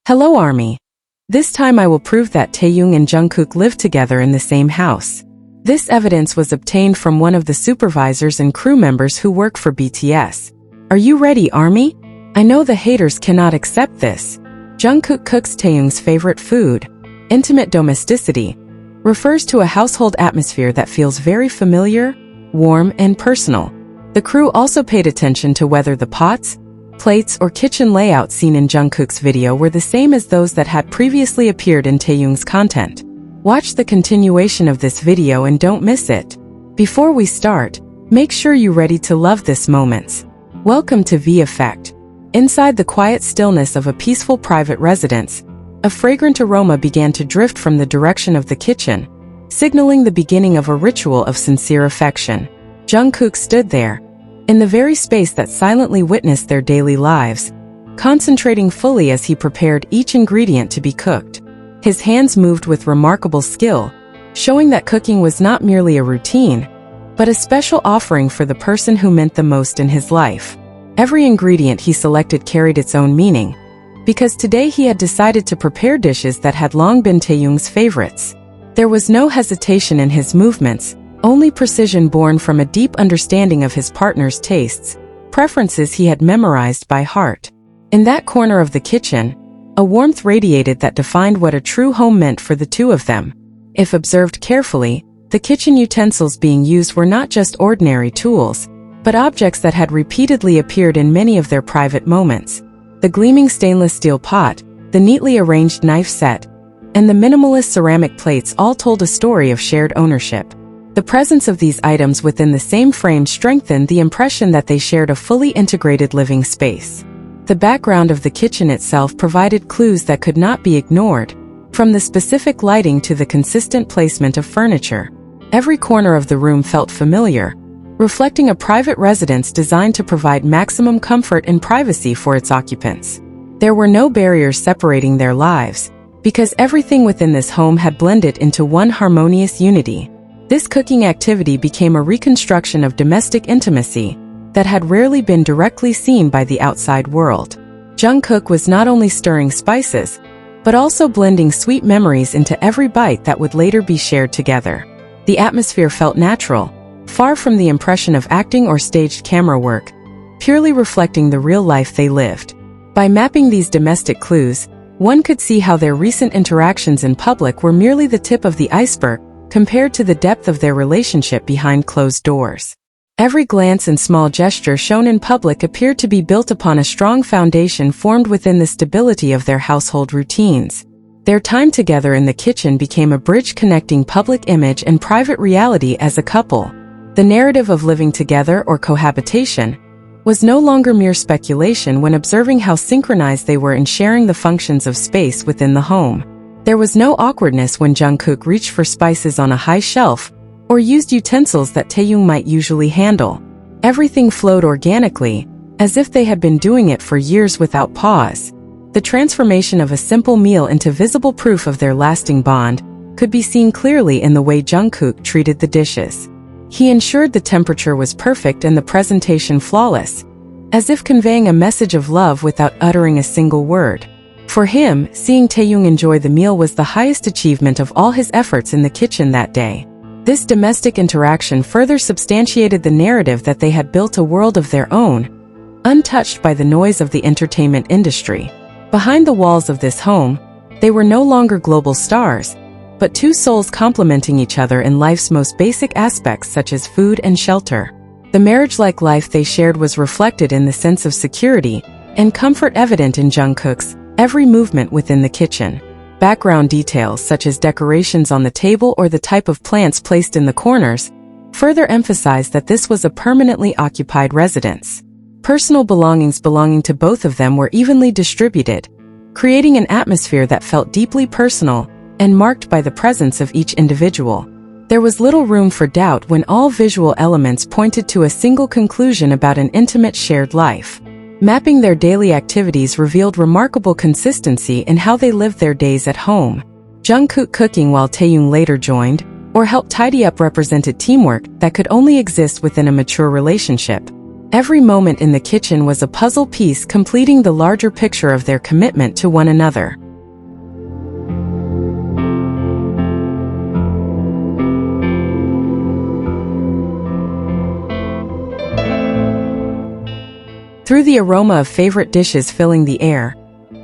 Hello Army. This time I will prove that Taehyung and Jungkook live together in the same house. This evidence was obtained from one of the supervisors and crew members who work for BTS. Are you ready, Army? I know the haters cannot accept this. Jungkook cooks Taehyung's favorite food. Intimate domesticity refers to a household atmosphere that feels very familiar, warm, and personal. The crew also paid attention to whether the pots, plates, or kitchen layout seen in Jungkook's video were the same as those that had previously appeared in Taehyung's content. Watch the continuation of this video and don't miss it. Before we start, make sure you're ready to love this moments. Welcome to V Effect. Inside the quiet stillness of a peaceful private residence, a fragrant aroma began to drift from the direction of the kitchen, signaling the beginning of a ritual of sincere affection. Jungkook stood there, in the very space that silently witnessed their daily lives, concentrating fully as he prepared each ingredient to be cooked. His hands moved with remarkable skill, showing that cooking was not merely a routine, but a special offering for the person who meant the most in his life. Every ingredient he selected carried its own meaning, because today he had decided to prepare dishes that had long been Taehyung's favorites. There was no hesitation in his movements, only precision born from a deep understanding of his partner's tastes, preferences he had memorized by heart. In that corner of the kitchen, a warmth radiated that defined what a true home meant for the two of them. If observed carefully, the kitchen utensils being used were not just ordinary tools, but objects that had repeatedly appeared in many of their private moments. The gleaming stainless steel pot, the neatly arranged knife set, and the minimalist ceramic plates all told a story of shared ownership. The presence of these items within the same frame strengthened the impression that they shared a fully integrated living space. The background of the kitchen itself provided clues that could not be ignored, from the specific lighting to the consistent placement of furniture. Every corner of the room felt familiar, reflecting a private residence designed to provide maximum comfort and privacy for its occupants. There were no barriers separating their lives, because everything within this home had blended into one harmonious unity. This cooking activity became a reconstruction of domestic intimacy that had rarely been directly seen by the outside world. Jungkook was not only stirring spices, but also blending sweet memories into every bite that would later be shared together. The atmosphere felt natural, far from the impression of acting or staged camera work, purely reflecting the real life they lived. By mapping these domestic clues, one could see how their recent interactions in public were merely the tip of the iceberg, compared to the depth of their relationship behind closed doors. Every glance and small gesture shown in public appeared to be built upon a strong foundation formed within the stability of their household routines. Their time together in the kitchen became a bridge connecting public image and private reality as a couple. The narrative of living together or cohabitation was no longer mere speculation when observing how synchronized they were in sharing the functions of space within the home. There was no awkwardness when Jungkook reached for spices on a high shelf, or used utensils that Taehyung might usually handle. Everything flowed organically, as if they had been doing it for years without pause. The transformation of a simple meal into visible proof of their lasting bond could be seen clearly in the way Jungkook treated the dishes. He ensured the temperature was perfect and the presentation flawless, as if conveying a message of love without uttering a single word. For him, seeing Taehyung enjoy the meal was the highest achievement of all his efforts in the kitchen that day. This domestic interaction further substantiated the narrative that they had built a world of their own, untouched by the noise of the entertainment industry. Behind the walls of this home, they were no longer global stars, but two souls complementing each other in life's most basic aspects such as food and shelter. The marriage-like life they shared was reflected in the sense of security and comfort evident in Jungkook's every movement within the kitchen. Background details such as decorations on the table or the type of plants placed in the corners further emphasized that this was a permanently occupied residence. Personal belongings belonging to both of them were evenly distributed, creating an atmosphere that felt deeply personal and marked by the presence of each individual. There was little room for doubt when all visual elements pointed to a single conclusion about an intimate shared life. Mapping their daily activities revealed remarkable consistency in how they lived their days at home. Jungkook cooking while Taehyung later joined, or helped tidy up represented teamwork that could only exist within a mature relationship. Every moment in the kitchen was a puzzle piece completing the larger picture of their commitment to one another. Through the aroma of favorite dishes filling the air,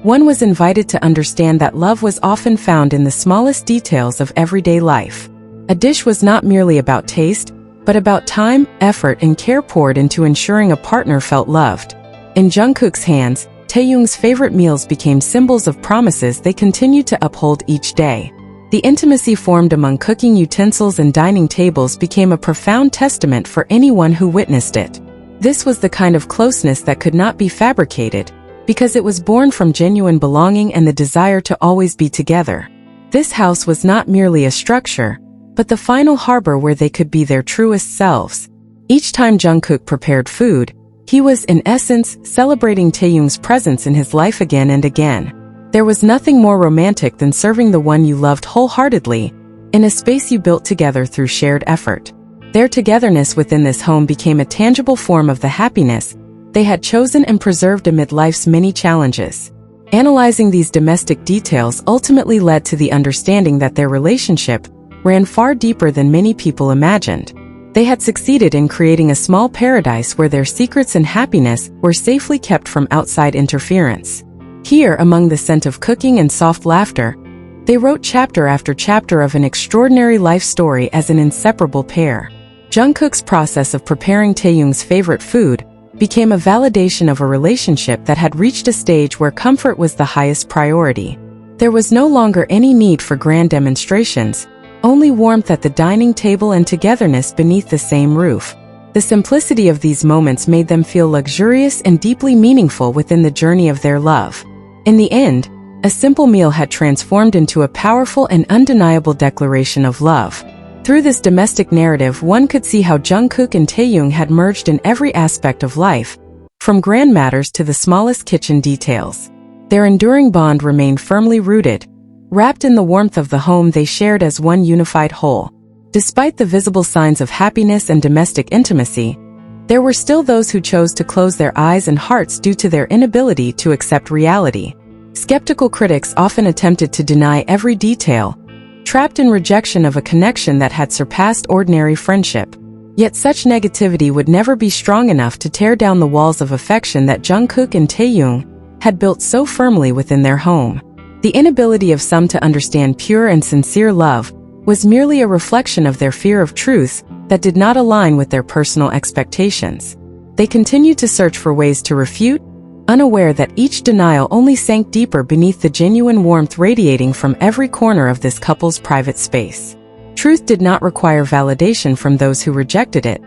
one was invited to understand that love was often found in the smallest details of everyday life. A dish was not merely about taste, but about time, effort, and care poured into ensuring a partner felt loved. In Jungkook's hands, Taehyung's favorite meals became symbols of promises they continued to uphold each day. The intimacy formed among cooking utensils and dining tables became a profound testament for anyone who witnessed it. This was the kind of closeness that could not be fabricated, because it was born from genuine belonging and the desire to always be together. This house was not merely a structure, but the final harbor where they could be their truest selves. Each time Jungkook prepared food, he was, in essence, celebrating Taehyung's presence in his life again and again. There was nothing more romantic than serving the one you loved wholeheartedly, in a space you built together through shared effort. Their togetherness within this home became a tangible form of the happiness they had chosen and preserved amid life's many challenges. Analyzing these domestic details ultimately led to the understanding that their relationship ran far deeper than many people imagined. They had succeeded in creating a small paradise where their secrets and happiness were safely kept from outside interference. Here, among the scent of cooking and soft laughter, they wrote chapter after chapter of an extraordinary life story as an inseparable pair. Jungkook's process of preparing Taehyung's favorite food became a validation of a relationship that had reached a stage where comfort was the highest priority. There was no longer any need for grand demonstrations, only warmth at the dining table and togetherness beneath the same roof. The simplicity of these moments made them feel luxurious and deeply meaningful within the journey of their love. In the end, a simple meal had transformed into a powerful and undeniable declaration of love. Through this domestic narrative, one could see how Jungkook and Taehyung had merged in every aspect of life, from grand matters to the smallest kitchen details. Their enduring bond remained firmly rooted, wrapped in the warmth of the home they shared as one unified whole. Despite the visible signs of happiness and domestic intimacy, there were still those who chose to close their eyes and hearts due to their inability to accept reality. Skeptical critics often attempted to deny every detail, trapped in rejection of a connection that had surpassed ordinary friendship. Yet such negativity would never be strong enough to tear down the walls of affection that Jungkook and Taehyung had built so firmly within their home. The inability of some to understand pure and sincere love was merely a reflection of their fear of truths that did not align with their personal expectations. They continued to search for ways to refute, unaware that each denial only sank deeper beneath the genuine warmth radiating from every corner of this couple's private space. Truth did not require validation from those who rejected it,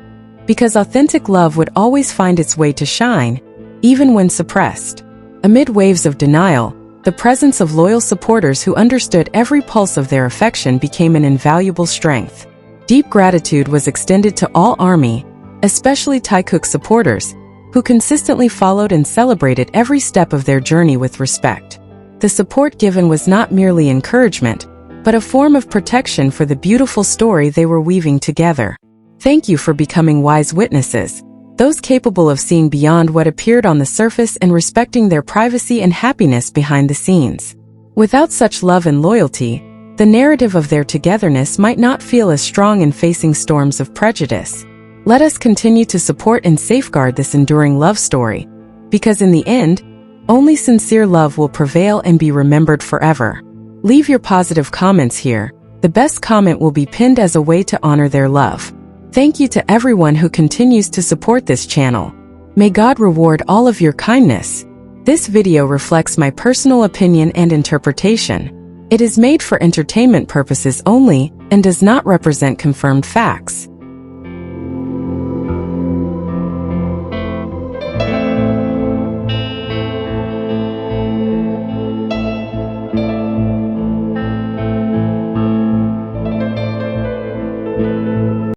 because authentic love would always find its way to shine, even when suppressed. Amid waves of denial, the presence of loyal supporters who understood every pulse of their affection became an invaluable strength. Deep gratitude was extended to all ARMY, especially Taekook supporters, who consistently followed and celebrated every step of their journey with respect. The support given was not merely encouragement, but a form of protection for the beautiful story they were weaving together. Thank you for becoming wise witnesses, those capable of seeing beyond what appeared on the surface and respecting their privacy and happiness behind the scenes. Without such love and loyalty, the narrative of their togetherness might not feel as strong in facing storms of prejudice. Let us continue to support and safeguard this enduring love story, because in the end, only sincere love will prevail and be remembered forever. Leave your positive comments here. The best comment will be pinned as a way to honor their love. Thank you to everyone who continues to support this channel. May God reward all of your kindness. This video reflects my personal opinion and interpretation. It is made for entertainment purposes only and does not represent confirmed facts.